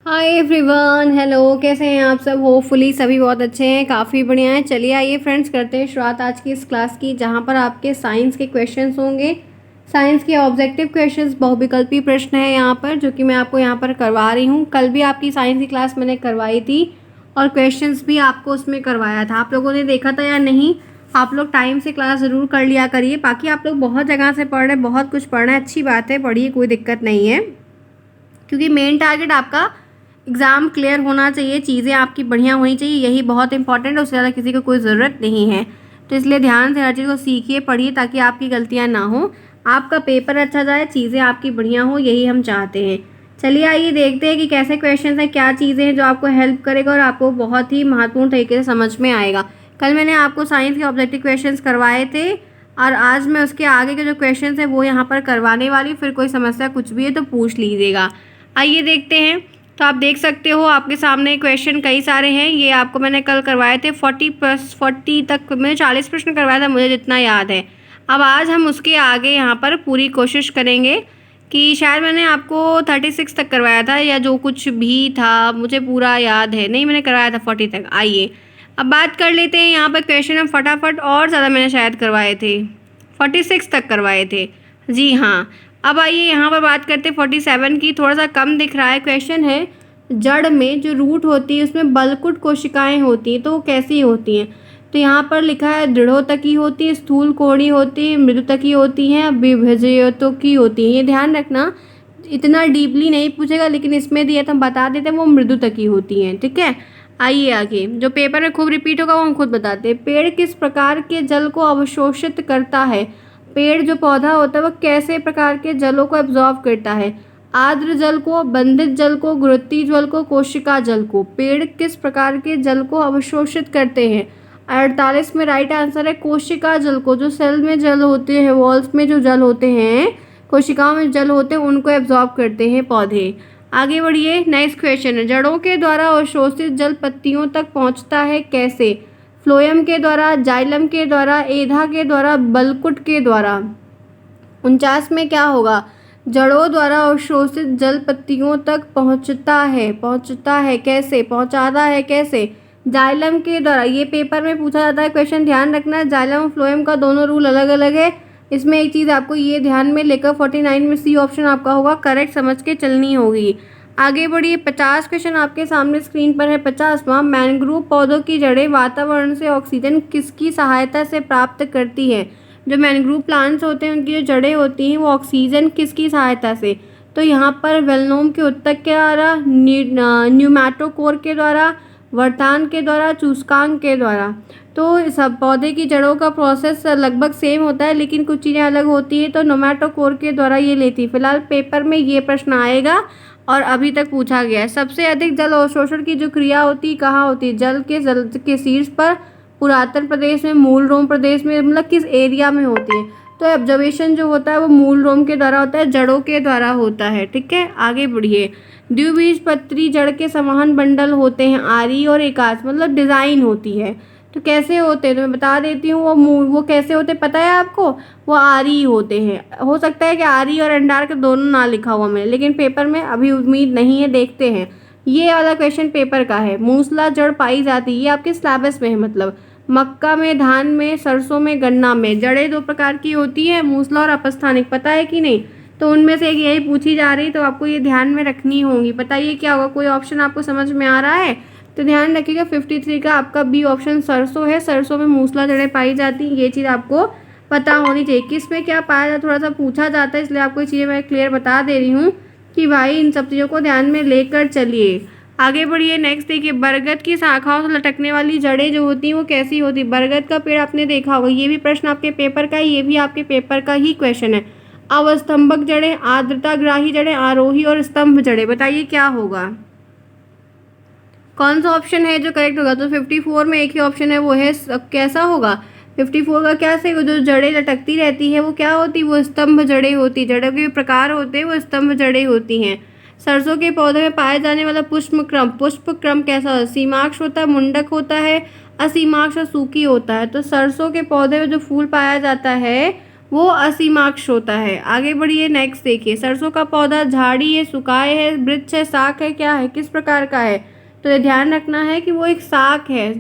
Hi everyone, hello. कैसे हैं आप सब? होपफुली सभी बहुत अच्छे हैं, काफ़ी बढ़िया हैं। चलिए आइए फ्रेंड्स, करते हैं शुरुआत आज की इस क्लास की, जहां पर आपके साइंस के क्वेश्चंस होंगे। साइंस के ऑब्जेक्टिव क्वेश्चंस, बहुविकल्पी प्रश्न है यहाँ पर, जो कि मैं आपको यहाँ पर करवा रही हूँ। कल भी आपकी साइंस की क्लास मैंने करवाई थी और क्वेश्चंस भी आपको उसमें करवाया था। आप लोगों ने देखा था या नहीं? आप लोग टाइम से क्लास ज़रूर कर लिया करिए। बाकी आप लोग बहुत जगह से पढ़ रहे हैं, बहुत कुछ पढ़ रहे हैं, अच्छी बात है, पढ़िए, कोई दिक्कत नहीं है। क्योंकि मेन टारगेट आपका एग्ज़ाम क्लियर होना चाहिए, चीज़ें आपकी बढ़िया होनी चाहिए, यही बहुत इंपॉर्टेंट है। उससे ज़्यादा किसी को कोई ज़रूरत नहीं है। तो इसलिए ध्यान से हर चीज़ को सीखिए, पढ़िए, ताकि आपकी गलतियाँ ना हो, आपका पेपर अच्छा जाए, चीज़ें आपकी बढ़िया हो, यही हम चाहते हैं। चलिए आइए देखते हैं कि कैसे क्वेश्चन हैं, क्या चीज़ें हैं जो आपको हेल्प करेगा और आपको बहुत ही महत्वपूर्ण तरीके से समझ में आएगा। कल मैंने आपको साइंस के ऑब्जेक्टिव क्वेश्चन करवाए थे और आज मैं उसके आगे के जो क्वेश्चन हैं वो यहाँ पर करवाने वाली। फिर कोई समस्या कुछ भी है तो पूछ लीजिएगा। आइए देखते हैं। तो आप देख सकते हो आपके सामने क्वेश्चन कई सारे हैं। ये आपको मैंने कल करवाए थे 40 तक, मैंने 40 प्रश्न करवाया था, मुझे जितना याद है। अब आज हम उसके आगे यहाँ पर पूरी कोशिश करेंगे कि शायद मैंने आपको 36 तक करवाया था, या जो कुछ भी था मुझे पूरा याद है नहीं, मैंने करवाया था 40 तक। आइए अब बात कर लेते हैं यहाँ पर क्वेश्चन हम फटाफट, और ज़्यादा मैंने शायद करवाए थे, 46 तक करवाए थे। जी हाँ। अब आइए यहाँ पर बात करते हैं 47 की। थोड़ा सा कम दिख रहा है। क्वेश्चन है, जड़ में जो रूट होती है उसमें बलकुट कोशिकाएं होती हैं, तो वो कैसी होती हैं? तो यहाँ पर लिखा है दृढ़ोतकी होती है, स्थूल कोणीय होती है, मृदुतकी होती हैं, विभजयोतकी होती हैं। ये ध्यान रखना, इतना डीपली नहीं पूछेगा, लेकिन इसमें दिया तो हम बता देते हैं, वो मृदुतकी होती हैं। ठीक है। आइए आगे, जो पेपर में खूब रिपीट होगा वो हम खुद बताते हैं। पेड़ किस प्रकार के जल को अवशोषित करता है? पेड़ जो पौधा होता है वो कैसे प्रकार के जलों को एब्जॉर्ब करता है? आर्द्र जल को, बंधित जल को, गुरुत्वीय जल को, कोशिका जल को। पेड़ किस प्रकार के जल को अवशोषित करते हैं? 48 में राइट आंसर है कोशिका जल को। जो सेल में जल होते हैं, वॉल्स में जो जल होते हैं, कोशिकाओं में जल होते हैं, उनको एब्जॉर्ब करते हैं पौधे। आगे बढ़िए, नेक्स्ट क्वेश्चन है, जड़ों के द्वारा अवशोषित जल पत्तियों तक पहुंचता है कैसे? फ्लोएम के द्वारा, जाइलम के द्वारा, एधा के द्वारा, बलकुट के द्वारा। 49 में क्या होगा? जड़ों द्वारा अवशोषित जल पत्तियों तक पहुंचता है कैसे? पहुंचाता है कैसे? जाइलम के द्वारा। ये पेपर में पूछा जाता है क्वेश्चन, ध्यान रखना। जाइलम और फ्लोएम का दोनों रूल अलग अलग है। इसमें एक चीज़ आपको ये ध्यान में लेकर 49 में सी ऑप्शन आपका होगा करेक्ट, समझ के चलनी होगी। आगे बढ़िए, 50 क्वेश्चन आपके सामने स्क्रीन पर है। 50वां, मैंग्रोव पौधों की जड़ें वातावरण से ऑक्सीजन किसकी सहायता से प्राप्त करती है? जो मैंग्रोव प्लांट्स होते हैं उनकी जो जड़ें होती हैं वो ऑक्सीजन किसकी सहायता से? तो यहाँ पर वेलनोम के उत्तक के द्वारा, न्यूमैटोकोर के द्वारा, वर्तान के द्वारा, चूसकांग के द्वारा। तो सब पौधे की जड़ों का प्रोसेस लगभग सेम होता है, लेकिन कुछ चीज़ें अलग होती है। तो नोमैटोकोर के द्वारा ये लेती है। फिलहाल पेपर में ये प्रश्न आएगा और अभी तक पूछा गया है। सबसे अधिक जल अवशोषण की जो क्रिया होती है कहाँ होती है? जल के शीर्ष पर, पुरातन प्रदेश में, मूल रोम प्रदेश में, मतलब किस एरिया में होती है? तो ऑब्जर्वेशन जो होता है वो मूल रोम के द्वारा होता है, जड़ों के द्वारा होता है। ठीक है, आगे बढ़िए। द्विबीजपत्री जड़ के संवहन बंडल होते हैं, आरी और एकाश, मतलब डिज़ाइन होती है। तो कैसे होते हैं तो मैं बता देती हूँ। वो कैसे होते हैं पता है आपको? वो आरी होते हैं। हो सकता है कि आरी और अंडार्क दोनों ना लिखा हुआ मैंने, लेकिन पेपर में अभी उम्मीद नहीं है, देखते हैं। ये वाला क्वेश्चन पेपर का है। मूसला जड़ पाई जाती है, ये आपके सिलेबस में है। मतलब मक्का में, धान में, सरसों में, गन्ना में जड़ें दो प्रकार की होती है, मूसला और अपस्थानिक। पता है कि नहीं? तो उनमें से एक यही पूछी जा रही, तो आपको ये ध्यान में रखनी होगी। बताइए क्या होगा? कोई ऑप्शन आपको समझ में आ रहा है? तो ध्यान रखिएगा, 53 का आपका बी ऑप्शन सरसों है। सरसों में मूसला जड़ें पाई जाती हैं, ये चीज़ आपको पता होनी चाहिए। किस में क्या पाया जाता है थोड़ा सा पूछा जाता है, इसलिए आपको ये चीज़ें मैं क्लियर बता दे रही हूँ कि भाई इन सब चीज़ों को ध्यान में लेकर चलिए। आगे बढ़िए, नेक्स्ट देखिए, बरगद की शाखाओं से लटकने वाली जड़ें जो होती हैं वो कैसी होती है? बरगद का पेड़ आपने देखा होगा, ये भी प्रश्न आपके पेपर का है, ये भी आपके पेपर का ही क्वेश्चन है। अवस्तंभक जड़ें, आर्द्रताग्राही जड़ें, आरोही और स्तंभ जड़ें। बताइए क्या होगा? कौन सा ऑप्शन है जो करेक्ट होगा? तो 54 में एक ही ऑप्शन है, वो है कैसा होगा? 54 का क्या से जो जड़ें लटकती रहती है वो क्या होती? वो स्तंभ जड़ें होती। जड़ों के प्रकार होते हैं, वो स्तंभ जड़ें होती हैं। सरसों के पौधे में पाया जाने वाला पुष्प क्रम कैसा होता है? सीमाक्ष होता है, मुंडक होता है, असीमाक्ष और सूखी होता है। तो सरसों के पौधे में जो फूल पाया जाता है वो असीमाक्ष होता है। आगे बढ़िए, नेक्स्ट देखिए, सरसों का पौधा झाड़ी है, सुखाए है, वृक्ष है, शाक है, क्या है, किस प्रकार का है? तो ये ध्यान रखना है कि वो एक शाक है।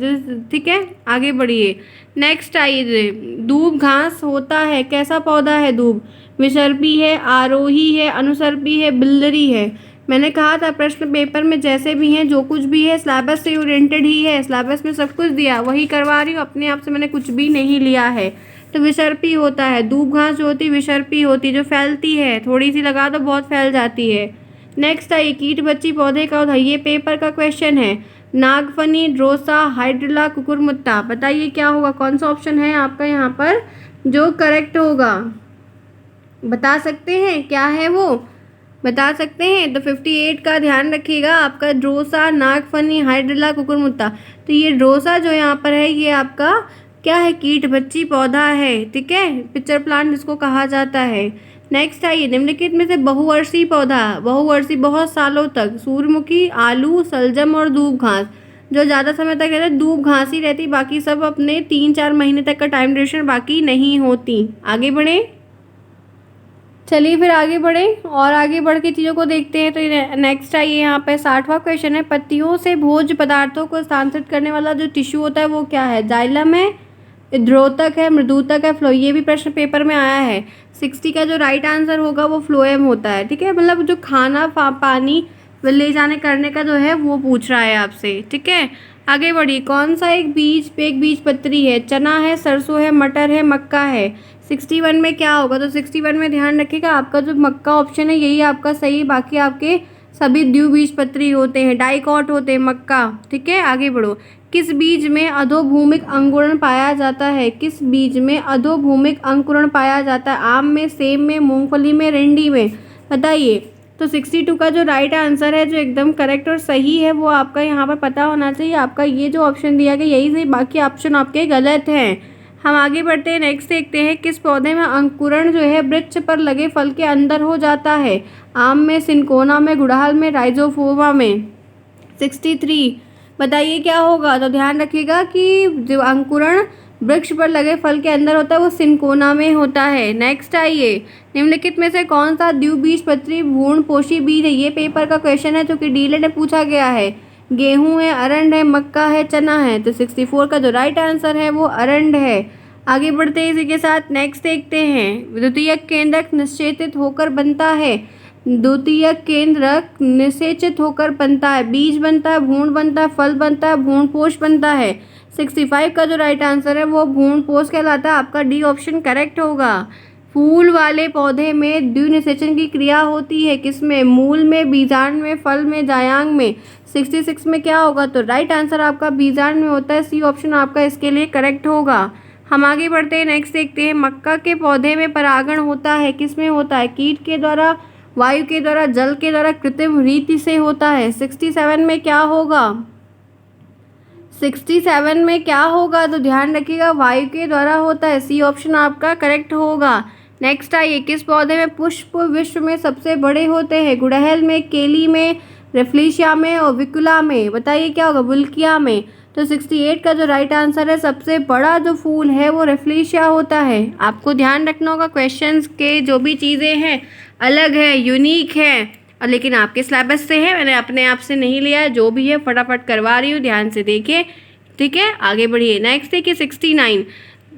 ठीक है, आगे बढ़िए, नेक्स्ट आइए, दूब घास होता है, कैसा पौधा है दूब? विसर्पी है, आरोही है, अनुसर्पी है, बिल्लरी है। मैंने कहा था प्रश्न पेपर में जैसे भी हैं, जो कुछ भी है सिलेबस से ओरिएंटेड ही है, सिलेबस में सब कुछ दिया वही करवा रही हूँ, अपने आप से मैंने कुछ भी नहीं लिया है। तो विसर्पी होता है, दूब घास जो होती है विसर्पी होती है, जो फैलती है, थोड़ी सी लगा दो बहुत फैल जाती है। नेक्स्ट है कीट बच्ची पौधे का होता है, ये पेपर का क्वेश्चन है। नागफनी, ड्रोसा, हाइड्रिला, कुकुरमुत्ता, बताइए क्या होगा, कौन सा ऑप्शन है आपका यहाँ पर जो करेक्ट होगा? बता सकते हैं क्या है वो, बता सकते हैं? तो 58 का ध्यान रखिएगा आपका, ड्रोसा, नागफनी, हाइड्रिला, कुकुरमुत्ता। तो ये ड्रोसा जो यहाँ पर है ये आपका क्या है, कीट बच्ची पौधा है। ठीक है, पिक्चर प्लांट जिसको कहा जाता है। नेक्स्ट आइए, निम्नलिखित में से बहुवर्षीय पौधा, बहुवर्षीय बहुत सालों तक, सूर्यमुखी, आलू, सलजम और दूब घास। जो ज़्यादा समय तक रहता है दूब घास ही रहती, बाकी सब अपने 3-4 महीने तक का टाइम ड्यूरेशन बाकी नहीं होती। आगे बढ़े, चलिए फिर आगे बढ़े और आगे बढ़ के चीज़ों को देखते हैं। तो नेक्स्ट आइए, यहाँ पे 60वां क्वेश्चन है, पत्तियों से भोज्य पदार्थों को स्थानांतरित करने वाला जो टिश्यू होता है वो क्या है? जाइलम है, द्योतक है, मृदुतक है, फ्लो। ये भी प्रश्न पेपर में आया है। 60 का जो राइट आंसर होगा वो फ्लोएम होता है। ठीक है, मतलब जो खाना पानी ले जाने करने का जो है वो पूछ रहा है आपसे। ठीक है, आगे बढ़िए, कौन सा एक बीज पत्री है? चना है, सरसों है, मटर है, मक्का है। 61 में क्या होगा? तो 61 में ध्यान रखिएगा आपका जो मक्का ऑप्शन है यही आपका सही, बाकी आपके सभी द्विबीजपत्री होते हैं, डाइकॉट होते हैं मक्का। ठीक है, आगे बढ़ो, किस बीज में अधोभूमिक अंकुरण पाया जाता है? किस बीज में अधोभूमिक अंकुरण पाया जाता है? आम में, सेब में, मूंगफली में, रिंडी में, बताइए। तो 62 का जो राइट आंसर है, जो एकदम करेक्ट और सही है, वो आपका यहाँ पर पता होना चाहिए। आपका ये जो ऑप्शन दिया गया यही सही, बाकी ऑप्शन आपके गलत हैं। हम आगे बढ़ते हैं, नेक्स्ट देखते हैं, किस पौधे में अंकुरण जो है वृक्ष पर लगे फल के अंदर हो जाता है? आम में, सिनकोना में, गुड़हल में, राइजोफोवा में। 63, बताइए क्या होगा? तो ध्यान रखिएगा कि जो अंकुरण वृक्ष पर लगे फल के अंदर होता है वो सिनकोना में होता है। नेक्स्ट आइए, निम्नलिखित में से कौन सा द्विबीजपत्री भ्रूणपोषी बीज है? ये पेपर का क्वेश्चन है जो कि डीएलएड में पूछा गया है। गेहूं है, अरंड है, मक्का है, चना है। तो 64 का जो राइट आंसर है वो अरंड है। आगे बढ़ते हैं इसी के साथ, नेक्स्ट देखते हैं, द्वितीयक केंद्रक निषेचित होकर बनता है। द्वितीयक केंद्रक निषेचित होकर बनता है, बीज बनता है, भ्रूण बनता है, फल बनता है, भ्रूणपोष बनता है। 65 का जो राइट आंसर है वो भ्रूणपोष कहलाता है, आपका डी ऑप्शन करेक्ट होगा। फूल वाले पौधे में द्विनिषेचन की क्रिया होती है, किसमें? मूल में, बीजांड में, फल में, जायांग में। 66 में क्या होगा? तो राइट आंसर आपका बीजांड में होता है, सी ऑप्शन आपका इसके लिए करेक्ट होगा। हम आगे बढ़ते हैं, नेक्स्ट देखते हैं, मक्का के पौधे में परागण होता है, किसमें होता है? कीट के द्वारा, वायु के द्वारा, जल के द्वारा, कृत्रिम रीति से होता है। 67 में क्या होगा? 67 में क्या होगा? तो ध्यान रखिएगा वायु के द्वारा होता है, सी ऑप्शन आपका करेक्ट होगा। नेक्स्ट आइए, किस पौधे में पुष्प विश्व में सबसे बड़े होते हैं? गुड़हल में, केली में, रेफ्लिशिया में और विकुला में, बताइए क्या होगा? बुल्किया में। तो 68 का जो राइट आंसर है, सबसे बड़ा जो फूल है वो रेफ्लिशिया होता है। आपको ध्यान रखना होगा क्वेश्चंस के जो भी चीज़ें हैं अलग है, यूनिक है, लेकिन आपके सिलेबस से है, मैंने अपने आप से नहीं लिया है। जो भी है फटाफट करवा रही हूँ, ध्यान से देखिए। ठीक है, आगे बढ़िए, नेक्स्ट देखिए 69।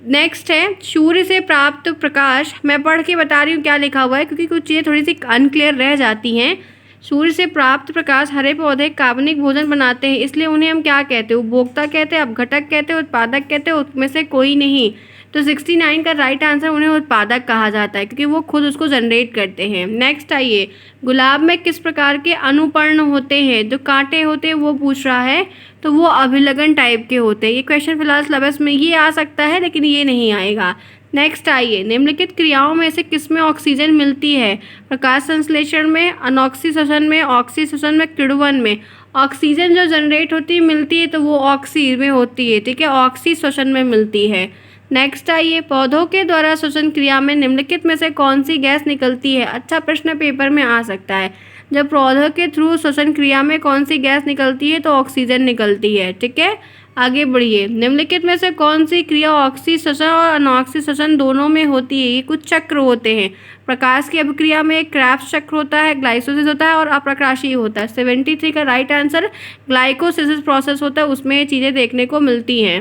नेक्स्ट है, सूर्य से प्राप्त प्रकाश, मैं पढ़ के बता रही हूँ क्या लिखा हुआ है क्योंकि कुछ चीज़ें थोड़ी सी अनक्लियर रह जाती हैं। सूर्य से प्राप्त प्रकाश, हरे पौधे कार्बनिक भोजन बनाते हैं, इसलिए उन्हें हम क्या कहते हैं? उपभोक्ता कहते हैं, अपघटक कहते हैं, उत्पादक कहते हैं, उसमें से कोई नहीं। तो 69 का राइट आंसर, उन्हें उत्पादक कहा जाता है क्योंकि वो खुद उसको जनरेट करते हैं। नेक्स्ट आइए, गुलाब में किस प्रकार के अनुपर्ण होते हैं? जो कांटे होते हैं वो पूछ रहा है, तो वो अभिलगन टाइप के होते हैं। ये क्वेश्चन फिलहाल सिलेबस में ये आ सकता है लेकिन ये नहीं आएगा। नेक्स्ट आइए, निम्नलिखित क्रियाओं में से किसमें ऑक्सीजन मिलती है? प्रकाश संश्लेषण में, अनॉक्सी श्वसन में, ऑक्सी श्वसन में, किण्वन में। ऑक्सीजन जो जनरेट होती है मिलती है तो वो ऑक्सी में होती है। ठीक है, ऑक्सी श्वसन में मिलती है। नेक्स्ट आइए, पौधों के द्वारा श्वसन क्रिया में निम्नलिखित में से कौन सी गैस निकलती है? अच्छा प्रश्न पेपर में आ सकता है। जब पौधों के थ्रू श्वसन क्रिया में कौन सी गैस निकलती है? तो ऑक्सीजन निकलती है। ठीक है, आगे बढ़िए। निम्नलिखित में से कौन सी क्रिया ऑक्सीश्वसन और अनॉक्सीश्वसन दोनों में होती है? ये कुछ चक्र होते हैं। प्रकाश की अभिक्रिया में क्रेब्स चक्र होता है, ग्लाइकोलिसिस होता है और अप्रकाशीय होता है। 73 का राइट आंसर ग्लाइकोलिसिस प्रोसेस होता है, उसमें ये चीज़ें देखने को मिलती हैं।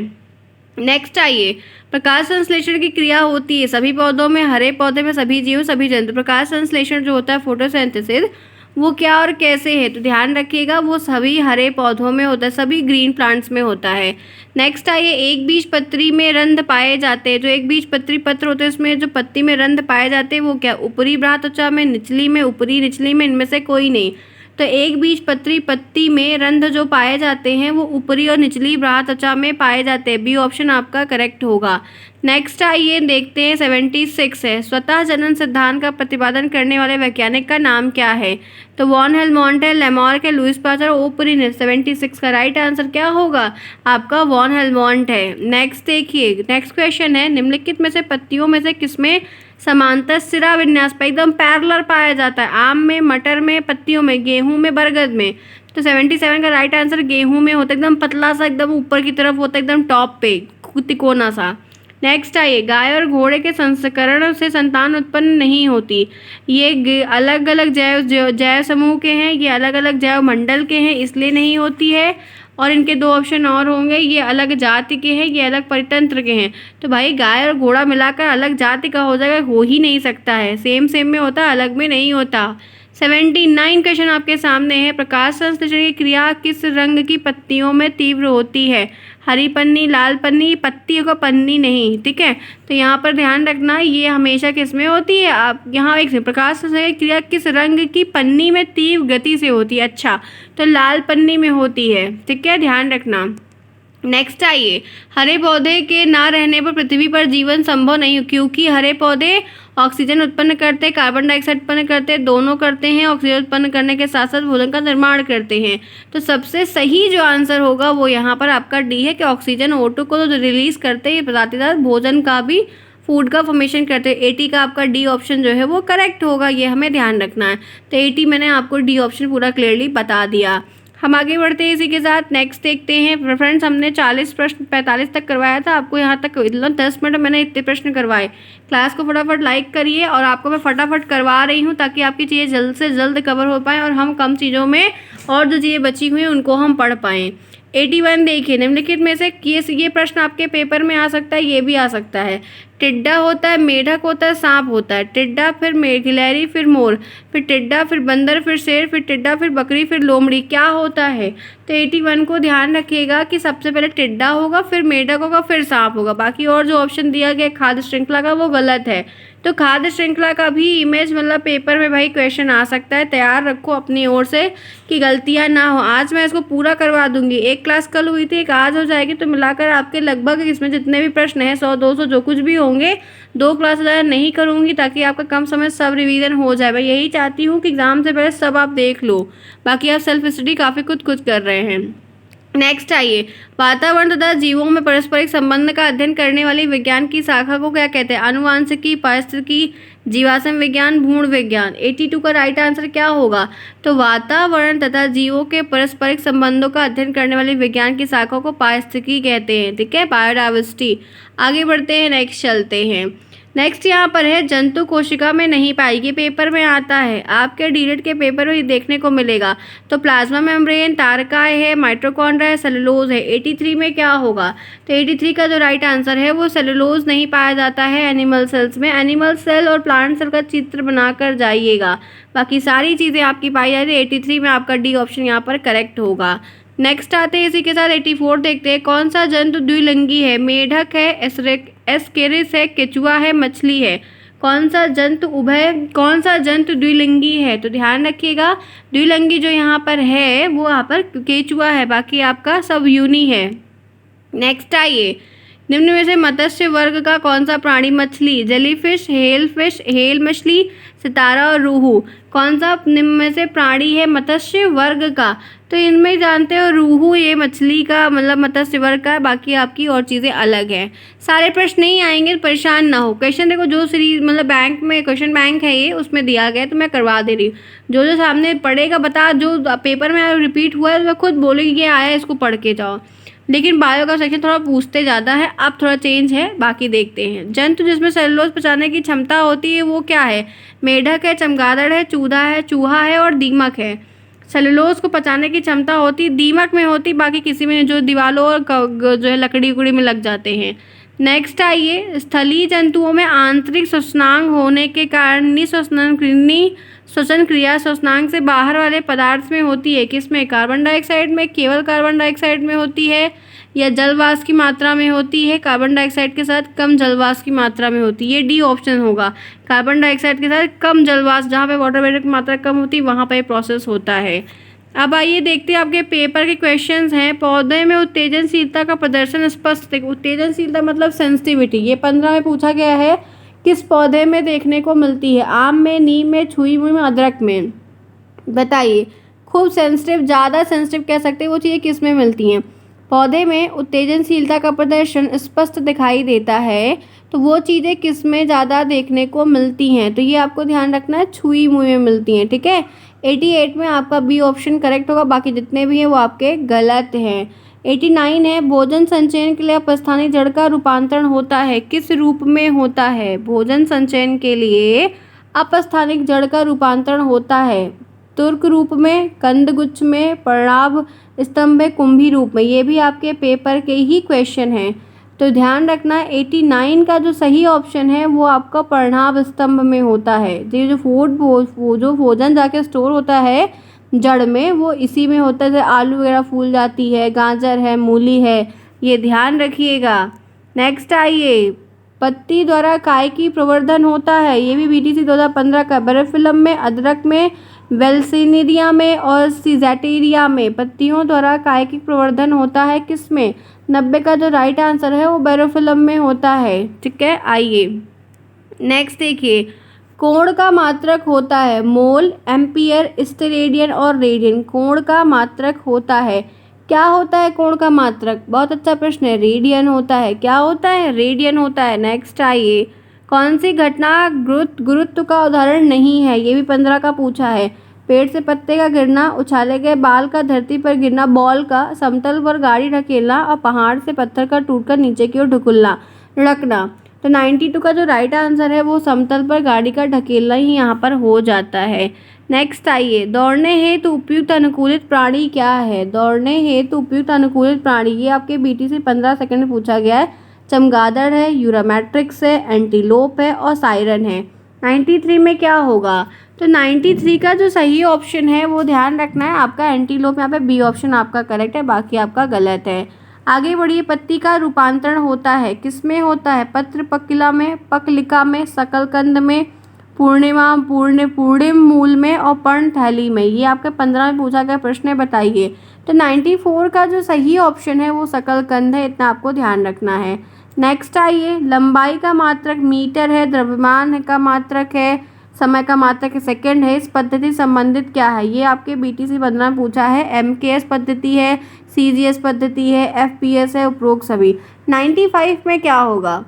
नेक्स्ट आइए, प्रकाश संश्लेषण की क्रिया होती है सभी पौधों में, हरे पौधे में, सभी जीव, सभी जंतु। प्रकाश संश्लेषण जो होता है फोटोसिंथेसिस, वो क्या और कैसे है? तो ध्यान रखिएगा, वो सभी हरे पौधों में होता है, सभी ग्रीन प्लांट्स में होता है। नेक्स्ट आइए, एक बीजपत्री में रंध्र पाए जाते हैं। जो एक बीजपत्री पत्र होते हैं उसमें जो पत्ती में रंध्र पाए जाते हैं वो क्या? ऊपरी बाह्य त्वचा में, निचली में, ऊपरी निचली में, इनमें से कोई नहीं। तो एक बीजपत्री पत्ती में रंध्र जो पाए जाते हैं वो ऊपरी और निचली बाह्य त्वचा में पाए जाते हैं। बी ऑप्शन आपका करेक्ट होगा। नेक्स्ट आइए देखते हैं 76 है, स्वतः जनन सिद्धांत का प्रतिपादन करने वाले वैज्ञानिक का नाम क्या है? तो वॉन हेलमोंट है, लेमार्क है, लुईस पास्चर, ओपरिन। 76 का राइट आंसर क्या होगा? आपका वॉन हेलमोंट है। नेक्स्ट देखिए, नेक्स्ट क्वेश्चन है, निम्नलिखित में से पत्तियों में से किसमें समांतर सिरा विन्यास पर एकदम पैरेलल पाया जाता है? आम में, मटर में, पत्तियों में, गेहूं में, बरगद में। तो 77 का राइट आंसर गेहूं में होता है, एकदम पतला सा, एकदम ऊपर की तरफ होता है, एकदम टॉप पे तिकोना सा। नेक्स्ट आइए, गाय और घोड़े के संस्करण से संतान उत्पन्न नहीं होती। ये अलग अलग जैव समूह के हैं, ये अलग अलग जैव मंडल के हैं, इसलिए नहीं होती है। और इनके दो ऑप्शन और होंगे, ये अलग जाति के हैं, ये अलग परितंत्र के हैं। तो भाई गाय और घोड़ा मिलाकर अलग जाति का हो जाएगा? हो ही नहीं सकता है, सेम सेम में होता है, अलग में नहीं होता। 79 क्वेश्चन आपके सामने है, प्रकाश संश्लेषण की क्रिया किस रंग की पत्तियों में तीव्र होती है? हरी पन्नी, लाल पन्नी, पत्तियों का पन्नी नहीं, ठीक है। तो यहाँ पर ध्यान रखना, ये हमेशा किस में होती है? आप यहाँ एक प्रकाश संश्लेषण की क्रिया किस रंग की पन्नी में तीव्र गति से होती है? अच्छा, तो लाल पन्नी में होती है, ठीक है, ध्यान रखना। नेक्स्ट आइए, हरे पौधे के ना रहने पर पृथ्वी पर जीवन संभव नहीं, क्योंकि हरे पौधे ऑक्सीजन उत्पन्न करते हैं, कार्बन डाइऑक्साइड उत्पन्न करते हैं, दोनों करते हैं। ऑक्सीजन उत्पन्न करने के साथ साथ भोजन का निर्माण करते हैं। तो सबसे सही जो आंसर होगा वो यहाँ पर आपका डी है कि ऑक्सीजन O2 को तो रिलीज करते हैं, साथ ही साथ भोजन का भी, फूड का फॉर्मेशन करते हैं। 80 का आपका डी ऑप्शन जो है वो करेक्ट होगा, ये हमें ध्यान रखना है। तो 80 मैंने आपको डी ऑप्शन पूरा क्लियरली बता दिया। हम आगे बढ़ते हैं इसी के साथ। नेक्स्ट देखते हैं फ्रेंड्स, हमने 40 प्रश्न 45 तक करवाया था, आपको यहाँ तक 10 मिनट मैंने इतने प्रश्न करवाए। क्लास को फटाफट लाइक करिए और आपको मैं फटाफट करवा रही हूँ ताकि आपकी चीज़ें जल्द से जल्द कवर हो पाएँ और हम कम चीज़ों में और जो चीज़ें बची हुई हैं उनको हम पढ़ पाएँ। 81 देखिए, निम्नलिखित में से ये प्रश्न आपके पेपर में आ सकता है, ये भी आ सकता है। टिड्डा होता है, मेढक होता है, सांप होता है। टिड्डा, फिर गिलहरी, फिर मोर, फिर टिड्डा, फिर बंदर, फिर शेर, फिर टिड्डा, फिर बकरी, फिर लोमड़ी, क्या होता है? तो 81 को ध्यान रखिएगा कि सबसे पहले टिड्डा होगा, फिर मेढक होगा, फिर सांप होगा। बाकी और जो ऑप्शन दिया गया खाद्य श्रृंखला का वो गलत है। तो खाद्य श्रृंखला का भी इमेज मतलब पेपर में भाई क्वेश्चन आ सकता है, तैयार रखो अपनी ओर से कि गलतियां ना हो। आज मैं इसको पूरा करवा दूंगी, एक क्लास कल हुई थी, एक आज हो जाएगी, तो मिलाकर आपके लगभग इसमें जितने भी प्रश्न हैं 100-200 जो कुछ भी होंगे, 2 क्लास ज़्यादा नहीं करूँगी ताकि आपका कम समय सब रिवीजन हो जाए। मैं यही चाहती हूँ कि एग्जाम से पहले सब आप देख लो, बाकी आप सेल्फ स्टडी काफ़ी कुछ कर रहे हैं। नेक्स्ट आइए, वातावरण तथा जीवों में पारस्परिक संबंध का अध्ययन करने वाली विज्ञान की शाखा को क्या कहते हैं? आनुवांशिकी, पारिस्थितिकी, जीवाश्म विज्ञान, भूण विज्ञान। 82 का राइट आंसर क्या होगा? तो वातावरण तथा जीवों के पारस्परिक संबंधों का अध्ययन करने वाली विज्ञान की शाखा को पारिस्थितिकी कहते हैं, ठीक है, बायोडाइवर्सिटी। आगे बढ़ते हैं, नेक्स्ट चलते हैं। नेक्स्ट यहाँ पर है, जंतु कोशिका में नहीं पाएगी, पेपर में आता है, आपके डीएलएड के पेपर में देखने को मिलेगा। तो प्लाज्मा मेम्ब्रेन, तारकाय है, माइटोकॉन्ड्रिया है, सेलुलोज है। 83 में क्या होगा? तो 83 का जो राइट आंसर है वो सेलुलोज नहीं पाया जाता है एनिमल सेल्स में। एनिमल सेल और प्लांट सेल का चित्र बनाकर जाइएगा, बाकी सारी चीज़ें आपकी पाई जाती है। 83 में आपका डी ऑप्शन यहाँ पर करेक्ट होगा। नेक्स्ट आते हैं इसी के साथ 84 देखते हैं, कौन सा जंतु द्विलिंगी है? मेढक है, एस्केरिस है, केचुआ है, मछली है। कौन सा जंतु द्विलिंगी है? तो ध्यान रखिएगा, द्विलिंगी जो यहाँ पर है वो यहाँ पर केचुआ है, बाकी आपका सब यूनी है। नेक्स्ट आइए, निम्न में से मत्स्य वर्ग का कौन सा प्राणी? मछली, जेलीफिश, हेल मछली, सितारा और रूहू। कौन सा निम्न में से प्राणी है मत्स्य वर्ग का? तो इनमें जानते हो रूहू ये मछली का मतलब मत्स्य वर्ग का है, बाकी आपकी और चीज़ें अलग हैं। सारे प्रश्न नहीं आएंगे, परेशान ना हो। क्वेश्चन देखो, जो सीरीज मतलब बैंक में क्वेश्चन बैंक है ये, उसमें दिया गया है, तो मैं करवा दे रही हूँ। जो सामने पढ़ेगा बता, जो पेपर में रिपीट हुआ है तो खुद बोलेगी ये आया, इसको पढ़ के जाओ। लेकिन बायो का सेक्शन थोड़ा पूछते ज़्यादा है, अब थोड़ा चेंज है, बाकी देखते हैं। जंतु जिसमें सेलुलोज पचाने की क्षमता होती है वो क्या है? मेढक है, चमगादड़ है, चूहा है और दीमक है। सेलुलोज को पचाने की क्षमता होती दीमक में होती, बाकी किसी में जो दीवारों और जो है लकड़ी उकड़ी में लग जाते हैं। नेक्स्ट आइए, स्थलीय जंतुओं में आंतरिक श्वसनांग होने के कारण श्वसन क्रिया श्वसनांग से बाहर वाले पदार्थ में होती है। किसमें? कार्बन डाइऑक्साइड में। केवल कार्बन डाइऑक्साइड में होती है या जलवाष्प की मात्रा में होती है? कार्बन डाइऑक्साइड के साथ कम जलवाष्प की मात्रा में होती है। ये डी ऑप्शन होगा, कार्बन डाइऑक्साइड के साथ कम जलवाष्प, जहाँ पे वाटर वेपर की मात्रा कम होती है वहाँ पर प्रोसेस होता है। अब आइए देखते हैं आपके पेपर के क्वेश्चंस हैं। पौधे में उत्तेजनशीलता का प्रदर्शन स्पष्ट। उत्तेजनशीलता मतलब सेंसिटिविटी, ये 15 में पूछा गया है। किस पौधे में देखने को मिलती है? आम में, नीम में, छुई में, अदरक में। बताइए, खूब सेंसिटिव, ज़्यादा सेंसिटिव कह सकते हैं, वो चीज़ें किस में मिलती हैं? पौधे में उत्तेजनशीलता का प्रदर्शन स्पष्ट दिखाई देता है, तो वो चीज़ें किस में ज़्यादा देखने को मिलती हैं? तो ये आपको ध्यान रखना है, छुई मुई में मिलती हैं। ठीक है, 88 में आपका बी ऑप्शन करेक्ट होगा, बाकी जितने भी हैं वो आपके गलत हैं। 89 है, भोजन संचयन के लिए अपस्थानिक जड़ का रूपांतरण होता है। किस रूप में होता है? भोजन संचयन के लिए अपस्थानिक जड़ का रूपांतरण होता है। तुर्क रूप में, कंदगुच्छ में, पर्णाभ स्तंभ में, कुंभी रूप में। ये भी आपके पेपर के ही क्वेश्चन हैं, तो ध्यान रखना 89 का जो सही ऑप्शन है वो आपका पर्णाभ स्तंभ में होता है। ये जो भोजन जाके स्टोर होता है जड़ में, वो इसी में होता है। जैसे आलू वगैरह फूल जाती है, गाजर है, मूली है, ये ध्यान रखिएगा। नेक्स्ट आइए, पत्ती द्वारा कायिकी प्रवर्धन होता है। ये भी बीटीसी 2015 का। बर्फिलम में, अदरक में, वेल्सिनीरिया में और सीजेटेरिया में पत्तियों द्वारा कायिक प्रवर्धन होता है। किसमें? 90 का जो राइट आंसर है वो बैरोफिलम में होता है। ठीक है, आइए नेक्स्ट देखिए, कोण का मात्रक होता है मोल, एम्पियर, स्टेरेडियन और रेडियन। कोण का मात्रक होता है, क्या होता है कोण का मात्रक? बहुत अच्छा प्रश्न है, रेडियन होता है। क्या होता है? रेडियन होता है। नेक्स्ट आइए, कौन सी घटना गुरुत्व का उदाहरण नहीं है? ये भी 15 का पूछा है। पेड़ से पत्ते का गिरना, उछाले गए बाल का धरती पर गिरना, बॉल का, समतल पर गाड़ी ढकेलना और पहाड़ से पत्थर का टूटकर नीचे की ओर लुढ़कना। तो 92 का जो राइट आंसर है वो समतल पर गाड़ी का ढकेलना ही यहाँ पर हो जाता है। नेक्स्ट आइए, दौड़ने हेतु उपयुक्त अनुकूलित प्राणी क्या है? दौड़ने हेतु उपयुक्त अनुकूलित प्राणी, ये आपके बीटीसी 15 सेकंड में पूछा गया है। चमगादड़ है, यूरामेट्रिक्स है, एंटीलोप है और सायरन है। 93 में क्या होगा? तो 93 का जो सही ऑप्शन है वो ध्यान रखना है आपका एंटीलोप, यहाँ पे बी ऑप्शन आपका करेक्ट है, बाकी आपका गलत है। आगे बढ़िए, पत्ती का रूपांतरण होता है, किसमें होता है? पत्र पक्किला में, पकलिका में, शकलकंद में, पूर्णिम मूल में और पर्णथैली में। ये आपके 15 में पूछा गया प्रश्न है, बताइए। तो 94 का जो सही ऑप्शन है वो शकलकंद है, इतना आपको ध्यान रखना है। नेक्स्ट आइए, लंबाई का मात्रक मीटर है, द्रव्यमान का मात्रक है, समय का मात्रक सेकंड है। इस पद्धति संबंधित क्या है? ये आपके बीटीसी 15 में पूछा है। एमकेएस पद्धति है, सीजीएस पद्धति है, एफपीएस है, उपरोक्त सभी। 95 में क्या होगा?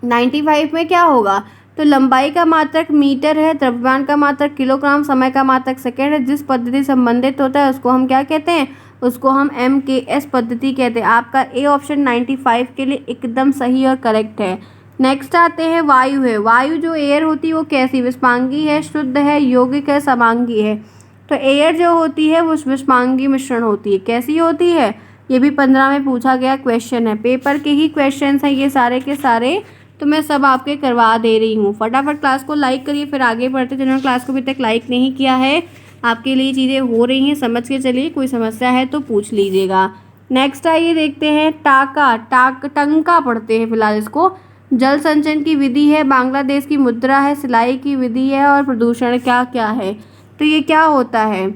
95 में क्या होगा? तो लंबाई का मात्रक मीटर है, द्रव्यमान का मात्रक किलोग्राम, समय का मात्रक सेकंड है। जिस पद्धति संबंधित होता है उसको हम क्या कहते हैं? उसको हम एमकेएस पद्धति कहते हैं। आपका ए ऑप्शन 95 के लिए एकदम सही और करेक्ट है। नेक्स्ट आते हैं, वायु है। वायु जो एयर होती है वो कैसी? विस्पांगी है, शुद्ध है, यौगिक है, समांगी है। तो एयर जो होती है वो विस्पांगी मिश्रण होती है। कैसी होती है? ये भी 15 में पूछा गया क्वेश्चन है, पेपर के ही क्वेश्चन हैं ये सारे के सारे, तो मैं सब आपके करवा दे रही हूँ। फटाफट क्लास को लाइक करिए, फिर आगे बढ़ते। जिन्होंने क्लास को अभी तक लाइक नहीं किया है, आपके लिए चीज़ें हो रही हैं, समझ के चलिए, कोई समस्या है तो पूछ लीजिएगा। नेक्स्ट आइए देखते हैं, टंका पढ़ते हैं फिलहाल इसको। जल संचयन की विधि है, बांग्लादेश की मुद्रा है, सिलाई की विधि है और प्रदूषण क्या क्या है? तो ये क्या होता है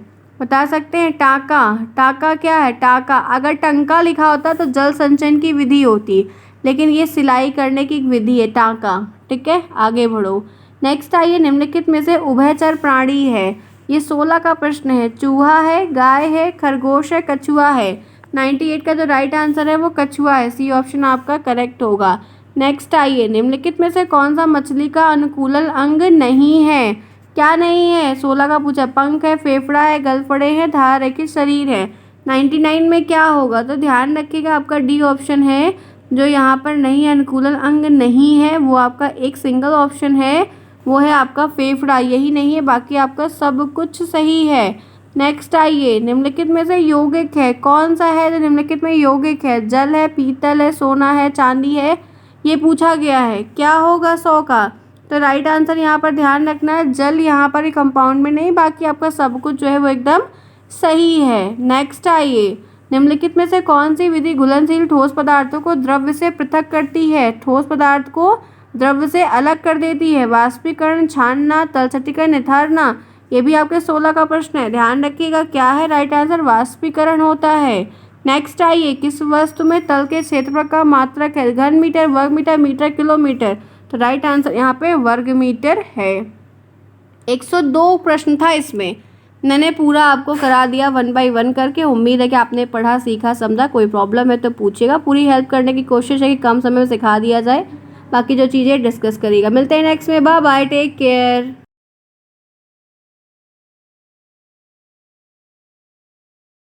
बता सकते हैं? टाका क्या है? टाका, अगर टंका लिखा होता तो जल संचयन की विधि होती, लेकिन ये सिलाई करने की विधि है, टाका। ठीक है, आगे बढ़ो। नेक्स्ट आइए, निम्नलिखित में से उभयचर प्राणी है। ये 16 का प्रश्न है। चूहा है, गाय है, खरगोश है, कछुआ है। 98 का जो राइट आंसर है वो कछुआ है, सी ऑप्शन आपका करेक्ट होगा। नेक्स्ट आइए, निम्नलिखित में से कौन सा मछली का अनुकूलन अंग नहीं है? क्या नहीं है? 16 का पूछा। पंख है, फेफड़ा है, गलफड़े हैं, धार है कि शरीर है? 99 में क्या होगा, तो ध्यान रखिएगा आपका डी ऑप्शन है जो यहाँ पर नहीं, अनुकूलन अंग नहीं है, वो आपका एक सिंगल ऑप्शन है, वो है आपका फेफड़ा, यही नहीं है, बाकी आपका सब कुछ सही है। नेक्स्ट आइए, निम्नलिखित में से यौगिक है, कौन सा है जो निम्नलिखित में यौगिक है? जल है, पीतल है, सोना है, चांदी है, ये पूछा गया है। क्या होगा 100 का? तो राइट आंसर यहाँ पर ध्यान रखना है, जल यहाँ पर कंपाउंड में नहीं, बाकी आपका सब कुछ जो है वो एकदम सही है। नेक्स्ट आइए, निम्नलिखित में से कौन सी विधि घुलनशील ठोस पदार्थों को द्रव्य से पृथक करती है? ठोस पदार्थ को द्रव्य से अलग कर देती है। वाष्पीकरण, छानना, तलछटीकरण, निथरना, ये भी आपके 16 का प्रश्न है, ध्यान रखिएगा क्या है राइट आंसर? वाष्पीकरण होता है। नेक्स्ट आइए, किस वस्तु में तल के क्षेत्रफल का मात्रक है? घन मीटर, वर्ग मीटर, मीटर, किलोमीटर, तो राइट आंसर यहाँ पे वर्ग मीटर है। 102 प्रश्न था इसमें, मैंने पूरा आपको करा दिया 1 बाय 1 करके। उम्मीद है कि आपने पढ़ा, सीखा, समझा। कोई प्रॉब्लम है तो पूछिएगा, पूरी हेल्प करने की कोशिश है कि कम समय में सिखा दिया जाए, बाकी जो चीज़ें डिस्कस करिएगा। मिलते हैं नेक्स्ट में, बाय बाय, टेक केयर।